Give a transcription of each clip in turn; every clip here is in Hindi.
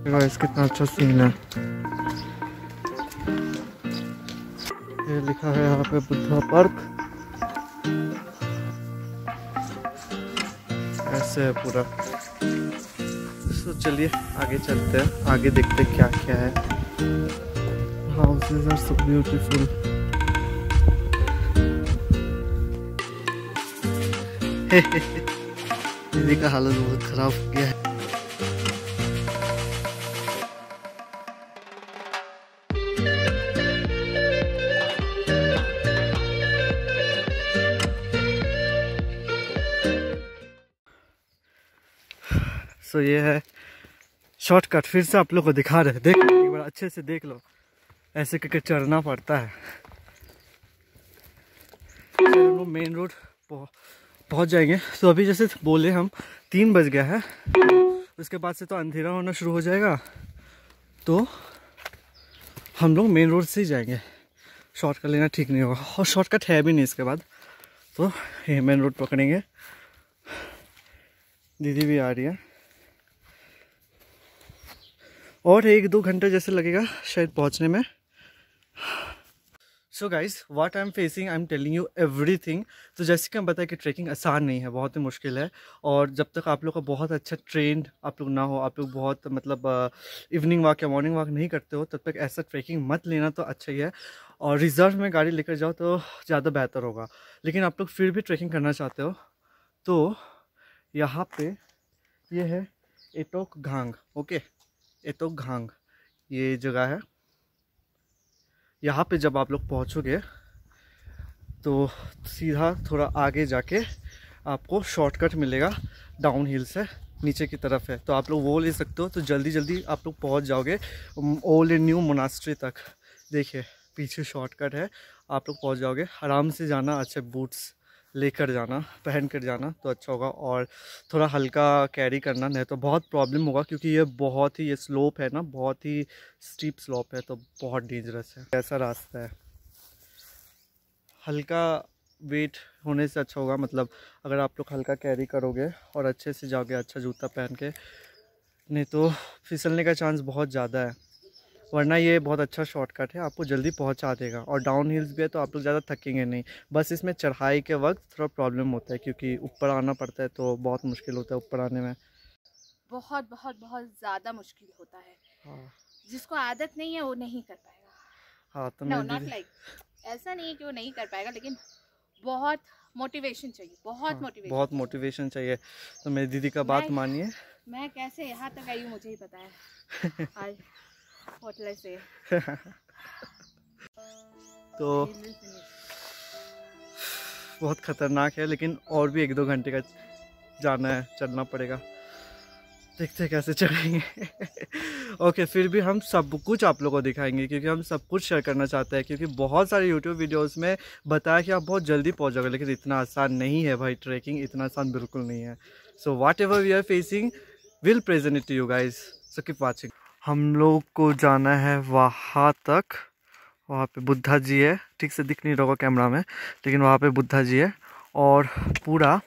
गाइस कितना अच्छा सीन है। ये लिखा है यहाँ पे बुद्धा पार्क, ऐसे है पूरा। तो चलिए आगे चलते हैं, आगे देखते हैं क्या क्या है। Houses are so beautiful. दीदी का हालत बहुत खराब हो गया है। सो ये है शॉर्टकट, फिर से आप लोग को दिखा रहे हैं, देख एक बार अच्छे से देख लो, ऐसे करके चढ़ना पड़ता है। हम मेन रोड पहुंच जाएंगे। तो अभी जैसे बोले हम 3 बज गया है, उसके बाद से तो अंधेरा होना शुरू हो जाएगा, तो हम लोग मेन रोड से ही जाएंगे। शॉर्टकट लेना ठीक नहीं होगा, और शॉर्टकट है भी नहीं इसके बाद, तो ये मेन रोड पकड़ेंगे। दीदी भी आ रही है, और 1-2 घंटे जैसे लगेगा शायद पहुंचने में। So guys what I am facing, I am telling you everything. तो जैसे कि हम बताएं कि ट्रैकिंग आसान नहीं है, बहुत ही मुश्किल है। और जब तक आप लोग का बहुत अच्छा ट्रेंड आप लोग ना हो, आप लोग बहुत मतलब इवनिंग वॉक या मॉर्निंग वॉक नहीं करते हो, तब तक ऐसा ट्रैकिंग मत लेना तो अच्छा ही है। और रिजर्व में गाड़ी लेकर जाओ तो ज़्यादा बेहतर होगा। लेकिन आप लोग फिर भी ट्रैकिंग करना चाहते हो तो यहाँ पे ये है एटोक घांग। ओके, एटोक घांग ये जगह है। यहाँ पे जब आप लोग पहुँचोगे तो सीधा थोड़ा आगे जाके आपको शॉर्टकट मिलेगा, डाउन हिल से नीचे की तरफ है, तो आप लोग वो ले सकते हो। तो जल्दी जल्दी आप लोग पहुँच जाओगे ओल्ड न्यू मोनास्ट्री तक। देखिए पीछे शॉर्टकट है, आप लोग पहुँच जाओगे। आराम से जाना, अच्छे बूट्स लेकर जाना, पहन कर जाना तो अच्छा होगा। और थोड़ा हल्का कैरी करना, नहीं तो बहुत प्रॉब्लम होगा, क्योंकि ये बहुत ही ये स्लोप है ना, बहुत ही स्टीप स्लोप है, तो बहुत डेंजरस है। ऐसा रास्ता है, हल्का वेट होने से अच्छा होगा। मतलब अगर आप लोग हल्का कैरी करोगे और अच्छे से जाओगे, अच्छा जूता पहन के, नहीं तो फिसलने का चांस बहुत ज़्यादा है। वरना ये बहुत अच्छा शॉर्टकट है, आपको जल्दी पहुंचा देगा। और डाउन हिल्स भी है तो आप लोग ज़्यादा थकेंगे नहीं। बस इसमें चढ़ाई के वक्त थोड़ा प्रॉब्लम होता है, क्योंकि ऊपर आना पड़ता है, तो बहुत मुश्किल होता है ऊपर आने में। बहुत बहुत बहुत ज़्यादा मुश्किल होता है। हाँ जिसको आदत नहीं है वो नहीं कर पाएगा। हाँ, तो नो मैं नॉट दीदी, लाइक, ऐसा नहीं है कि वो नहीं कर पाएगा, लेकिन बहुत मोटिवेशन चाहिए, बहुत हाँ मोटिवेशन बहुत चाहिए। मोटिवेशन चाहिए। तो मेरी दीदी का बात मैं मानिए। मैं कैसे यहाँ तक आई हूँ मुझे ही पता है। आई व्हाट विल आई से, तो आई विल फिनिश। बहुत ख़तरनाक है, लेकिन और भी 1-2 घंटे का जाना है, चलना पड़ेगा। देखते हैं कैसे चढ़ेंगे। ओके, फिर भी हम सब कुछ आप लोगों को दिखाएंगे, क्योंकि हम सब कुछ शेयर करना चाहते हैं। क्योंकि बहुत सारे यूट्यूब वीडियोस में बताया कि आप बहुत जल्दी पहुंच जाओगे, लेकिन इतना आसान नहीं है भाई, ट्रैकिंग इतना आसान बिल्कुल नहीं है। So whatever we are facing will present it to you guys, so keep watching. हम लोग को जाना है वहाँ तक, वहाँ पे बुद्धा जी है, ठीक से दिख नहीं रहा होगा कैमरा में, लेकिन वहाँ पे बुद्धा जी है। और पूरा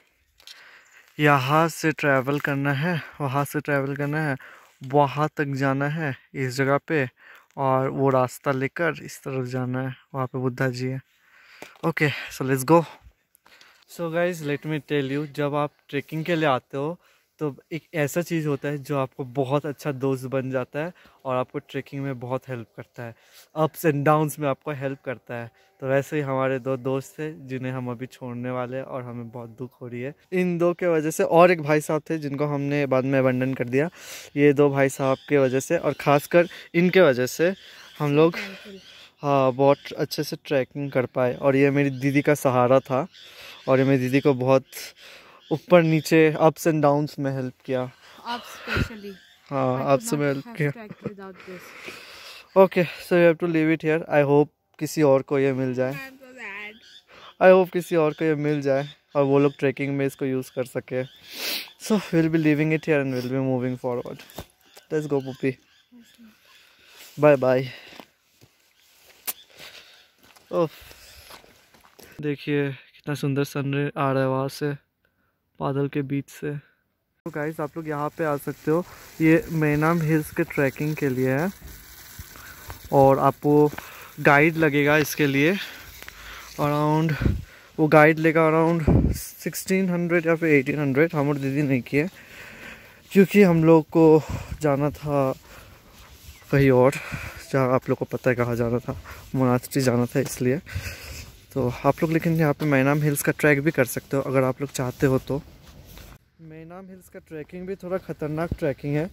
यहाँ से ट्रैवल करना है, वहाँ से ट्रैवल करना है, वहाँ तक जाना है इस जगह पे, और वो रास्ता लेकर इस तरफ जाना है, वहाँ पे बुद्धा जी है। Okay, so let's go. So guys let me tell you, जब आप ट्रेकिंग के लिए आते हो तो एक ऐसा चीज़ होता है जो आपको बहुत अच्छा दोस्त बन जाता है, और आपको ट्रेकिंग में बहुत हेल्प करता है, अप्स एंड डाउन्स में आपको हेल्प करता है। तो वैसे ही हमारे 2 दोस्त थे जिन्हें हम अभी छोड़ने वाले हैं, और हमें बहुत दुख हो रही है इन 2 के वजह से। और एक भाई साहब थे जिनको हमने बाद में अबंडन कर दिया। ये 2 भाई साहब के वजह से, और ख़ासकर इनके वजह से हम लोग हाँ बहुत अच्छे से ट्रैकिंग कर पाए। और ये मेरी दीदी का सहारा था, और ये मेरी दीदी को बहुत ऊपर नीचे अप्स एंड डाउन्स में हेल्प किया। आप स्पेशली, हाँ, आई कुड अप्स नॉट में हेल्प हैव किया। Tracked without this. Okay, so you have to leave it here. I hope किसी और को ये मिल जाए, I am so sad. I hope किसी और को ये मिल जाए और वो लोग ट्रैकिंग में इसको यूज़ कर सके। So will be leaving it here and will be moving forward. Let's go puppy, bye bye. Oh, देखिए कितना सुंदर सनराइज आ रहा है वहाँ से, बादल के बीच से। तो गाइस आप लोग यहाँ पे आ सकते हो, ये मेनाम हिल्स के ट्रैकिंग के लिए है और आपको गाइड लगेगा इसके लिए अराउंड, वो गाइड लेगा अराउंड 1600 या फिर 1800। हम और दीदी नहीं किए क्योंकि हम लोग को जाना था कहीं और, जहाँ आप लोग को पता है कहाँ जाना था, मोनास्ट्री जाना था इसलिए। तो आप लोग लेकिन यहाँ पे मेनाम हिल्स का ट्रैक भी कर सकते हो अगर आप लोग चाहते हो तो। मेनाम हिल्स का ट्रैकिंग भी थोड़ा ख़तरनाक ट्रैकिंग है,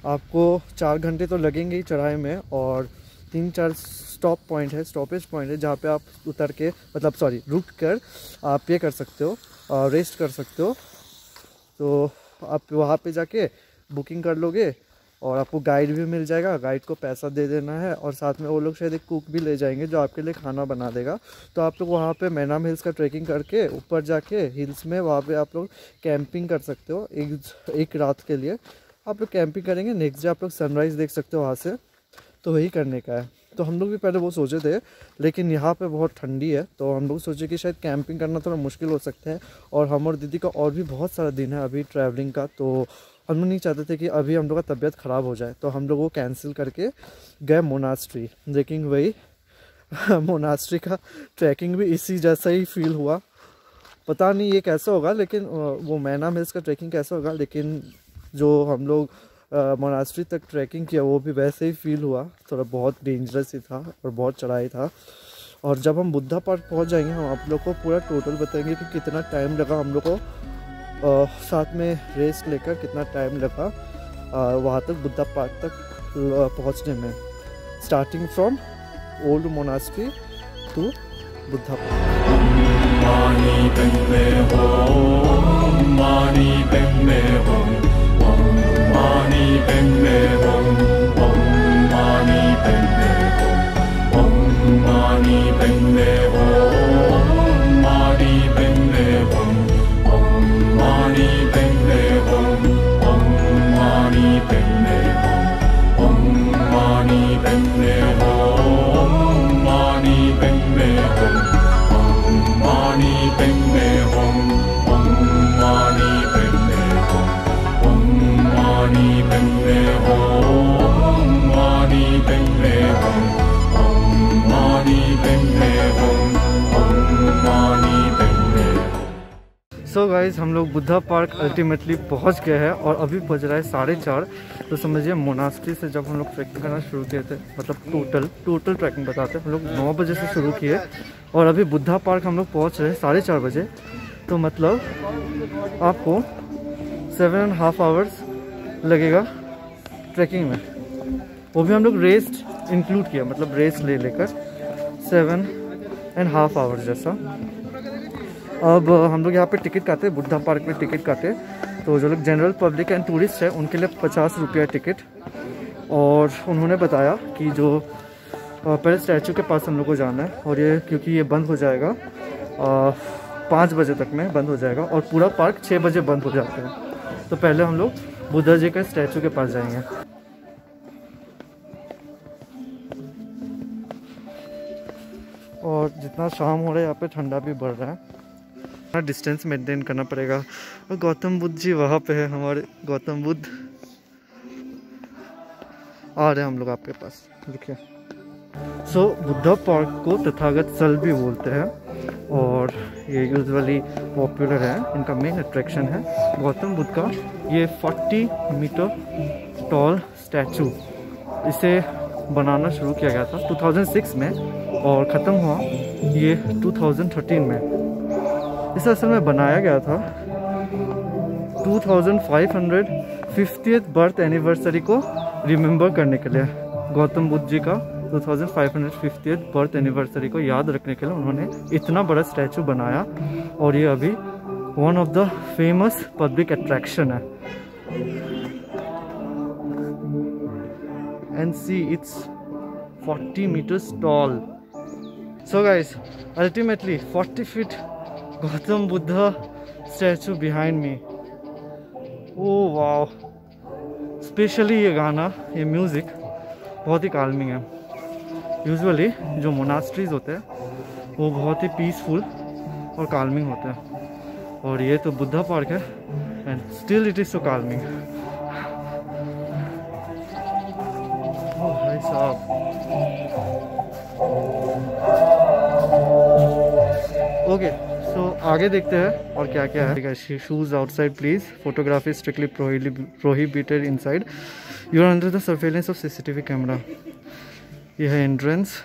आपको 4 घंटे तो लगेंगे ही चढ़ाई में और 3-4 स्टॉपेज पॉइंट है जहाँ पे आप उतर के मतलब रुक कर आप ये कर सकते हो, रेस्ट कर सकते हो। तो आप वहाँ पे जाके बुकिंग कर लोगे और आपको गाइड भी मिल जाएगा, गाइड को पैसा दे देना है और साथ में वो लोग शायद एक कुक भी ले जाएंगे जो आपके लिए खाना बना देगा। तो आप लोग वहाँ पे मेनाम हिल्स का ट्रैकिंग करके ऊपर जाके हिल्स में वहाँ पे आप लोग कैंपिंग कर सकते हो। एक रात के लिए आप लोग कैंपिंग करेंगे, नेक्स्ट डे आप लोग सनराइज़ देख सकते हो वहाँ से। तो वही करने का है। तो हम लोग भी पहले वो सोचे थे, लेकिन यहाँ पे बहुत ठंडी है तो हम लोग सोचे कि शायद कैंपिंग करना थोड़ा मुश्किल हो सकता है और हम और दीदी का और भी बहुत सारा दिन है अभी ट्रैवलिंग का। तो हम लोग नहीं चाहते थे कि अभी हम लोग का तबीयत ख़राब हो जाए, तो हम लोग वो कैंसिल करके गए मोनास्ट्री। लेकिन वही मोनास्ट्री का ट्रैकिंग भी इसी जैसा ही फील हुआ, पता नहीं ये कैसा होगा, लेकिन वो मेनाम हिल्स का ट्रैकिंग कैसा होगा, लेकिन जो हम लोग मोनास्ट्री तक ट्रैकिंग किया वो भी वैसे ही फील हुआ। थोड़ा बहुत डेंजरस ही था और बहुत चढ़ाई था। और जब हम बुद्धा पार्क पहुंच जाएंगे हम आप लोग को पूरा टोटल बताएंगे कि कितना टाइम लगा हम लोग को साथ में रेस्ट लेकर, कितना टाइम लगा वहाँ तक बुद्धा पार्क तक पहुँचने में, starting from old monastery to Buddha so guys हम लोग बुद्धा पार्क अल्टीमेटली पहुंच गए हैं और अभी बज रहा है 4:30। तो समझिए मोनास्ट्री से जब हम लोग ट्रैकिंग करना शुरू किए थे, मतलब टोटल ट्रैकिंग बताते हैं, हम लोग 9 बजे से शुरू किए और अभी बुद्धा पार्क हम लोग पहुंच रहे हैं 4:30 बजे। तो मतलब आपको 7.5 आवर्स लगेगा ट्रैकिंग में, वो भी हम लोग रेस्ट इंक्लूड किया, मतलब रेस्ट लेकर 7.5 आवर्स जैसा। अब हम लोग यहाँ पे टिकट काटे, बुद्धा पार्क में टिकट काटे। तो जो लोग जनरल पब्लिक एंड टूरिस्ट है उनके लिए 50 रुपया टिकट। और उन्होंने बताया कि जो पहले स्टैचू के पास हम लोग को जाना है और ये क्योंकि ये बंद हो जाएगा 5 बजे तक में बंद हो जाएगा और पूरा पार्क 6 बजे बंद हो जाता है। तो पहले हम लोग बुद्धा जी के स्टैचू के पास जाएंगे। और जितना शाम हो रहा है यहाँ पे ठंडा भी बढ़ रहा है, अपना डिस्टेंस मेंटेन करना पड़ेगा। और गौतम बुद्ध जी वहाँ पे है, हमारे गौतम बुद्ध आ रहे हैं हम लोग आपके पास, देखिए। सो बुद्धा पार्क को तथागत स्थल भी बोलते हैं और ये यूजुअली पॉपुलर है। इनका मेन अट्रैक्शन है गौतम बुद्ध का ये 40 मीटर टॉल स्टैचू। इसे बनाना शुरू किया गया था 2006 में और ख़त्म हुआ ये 2013 में। इसे असल में बनाया गया था 2550th बर्थ एनिवर्सरी को रिमेंबर करने के लिए। गौतम बुद्ध जी का 2550th बर्थ एनिवर्सरी को याद रखने के लिए उन्होंने इतना बड़ा स्टैचू बनाया और ये अभी one of the famous public attraction है। And see, it's 40 meters tall. So guys, ultimately 40 feet Gautam Buddha statue behind me. Oh wow! Especially ये गाना, ये म्यूजिक बहुत ही calming है। Usually जो मोनास्ट्रीज होते हैं वो बहुत ही पीसफुल और calming होते हैं और ये तो बुद्धा पार्क है and still it is so calming. Oh भाई साहब, ओके सो आगे देखते हैं और क्या क्या है. Shoes outside please, photography strictly prohibited inside, you are under the surveillance of CCTV camera. ये है entrance.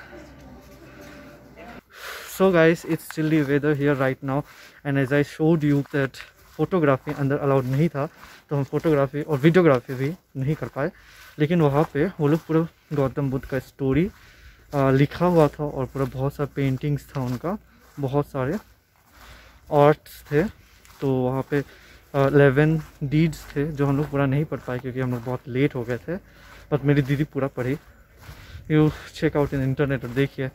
So guys, it's chilly weather here right now, and as I showed you that photography अंदर अलाउड नहीं था, तो हम फोटोग्राफी और वीडियोग्राफी भी नहीं कर पाए. लेकिन वहाँ पे वो लोग पूरा गौतम बुद्ध का स्टोरी लिखा हुआ था और पूरा बहुत सारा पेंटिंग्स था उनका, बहुत सारे आर्ट्स थे. तो वहाँ पे 11 डीड्स थे जो हम लोग पूरा नहीं पढ़ पाए क्योंकि हम लोग बहुत लेट हो गए थे. बट मेरी दीदी पूरा पढ़ी. You check out in internet और देखिए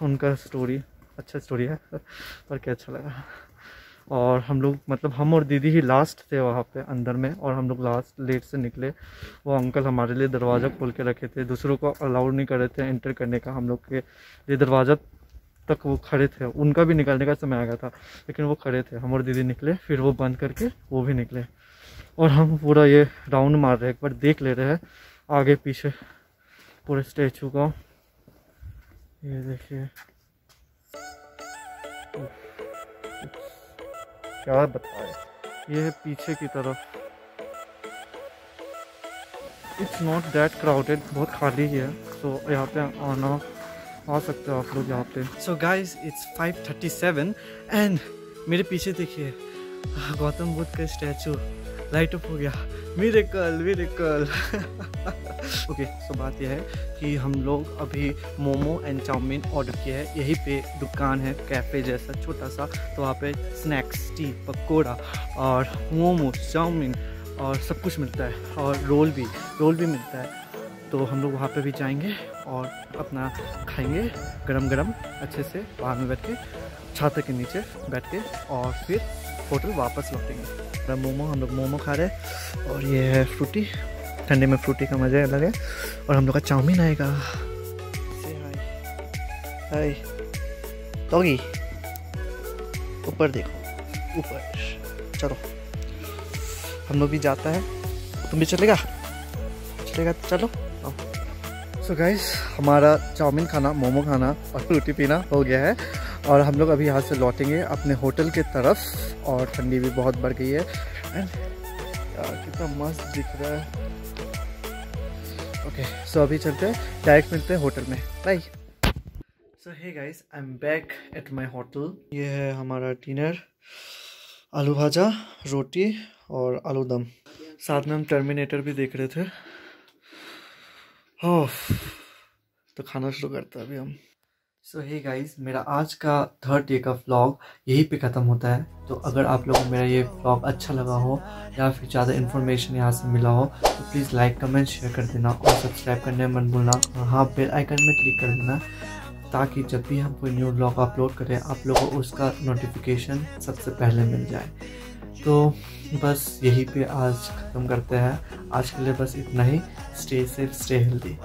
उनका स्टोरी. अच्छा स्टोरी है पर क्या अच्छा लगा. और हम लोग मतलब हम और दीदी ही लास्ट थे वहाँ पे अंदर में, और हम लोग लास्ट लेट से निकले. वो अंकल हमारे लिए दरवाज़ा खोल के रखे थे, दूसरों को अलाउड नहीं कर रहे थे एंटर करने का. हम लोग के लिए दरवाज़ा तक वो खड़े थे, उनका भी निकलने का समय आ गया था लेकिन वो खड़े थे. हम और दीदी निकले, फिर वो बंद करके वो भी निकले, और हम पूरा ये राउंड मार रहे हैं, एक बार देख ले रहे हैं आगे पीछे पूरे स्टैचू का. ये देखिए क्या बताए. ये है पीछे की तरफ. इट्स नॉट दैट क्राउडेड, बहुत खाली ही है. तो यहाँ पे आ सकते हो आप लोग यहाँ पे. सो गाइज इट्स 5:37 एंड मेरे पीछे देखिए गौतम बुद्ध का स्टैचू लाइट अप हो गया. Miracle miracle. ओके सो बात यह है कि हम लोग अभी मोमो एंड चाउमीन ऑर्डर किया है. यहीं पे दुकान है, कैफ़े जैसा छोटा सा. तो वहाँ पे स्नैक्स, टी, पकौड़ा और मोमो, चाउमीन और सब कुछ मिलता है, और रोल भी मिलता है. तो हम लोग वहाँ पे भी जाएंगे और अपना खाएंगे गरम गरम अच्छे से बाहर में बैठ के, छाते के नीचे बैठ के, और फिर होटल वापस लौटेंगे. मोमो, हम लोग मोमो खा रहे हैं, और ये है फ्रूटी. ठंडे में फ्रूटी का मज़ा अलग है. और हम लोग का चाउमीन आएगा. हाय डॉगी, ऊपर देखो, ऊपर चलो. हम लोग भी जाता है, तुम भी चलेगा तो चलो. सो गाइस हमारा चाउमीन खाना, मोमो खाना और फ्रूटी पीना हो गया है, और हम लोग अभी यहाँ से लौटेंगे अपने होटल के तरफ. और ठंडी भी बहुत बढ़ गई है. एंड यार कितना मस्त दिख रहा है. ओके सो अभी चलते हैं, डायरेक्ट मिलते हैं होटल में. Bye. So hey guys, I am back at my hotel. ये है हमारा डिनर, आलू भाजा, रोटी और आलू दम. साथ में हम टर्मिनेटर भी देख रहे थे. ओह तो खाना शुरू करते हैं अभी हम. सो हे गाइस, मेरा आज का 3rd डे का व्लॉग यहीं पे ख़त्म होता है. तो अगर आप लोगों को मेरा ये व्लॉग अच्छा लगा हो या फिर ज़्यादा इन्फॉर्मेशन यहाँ से मिला हो तो प्लीज़ लाइक, कमेंट, शेयर कर देना, और सब्सक्राइब करने मत भूलना. और हाँ, बेल आइकन में क्लिक कर देना ताकि जब भी हम कोई न्यू व्लॉग अपलोड करें आप लोगों को उसका नोटिफिकेशन सबसे पहले मिल जाए. तो बस यहीं पे आज ख़त्म करते हैं. आज के लिए बस इतना ही. Stay safe, stay healthy.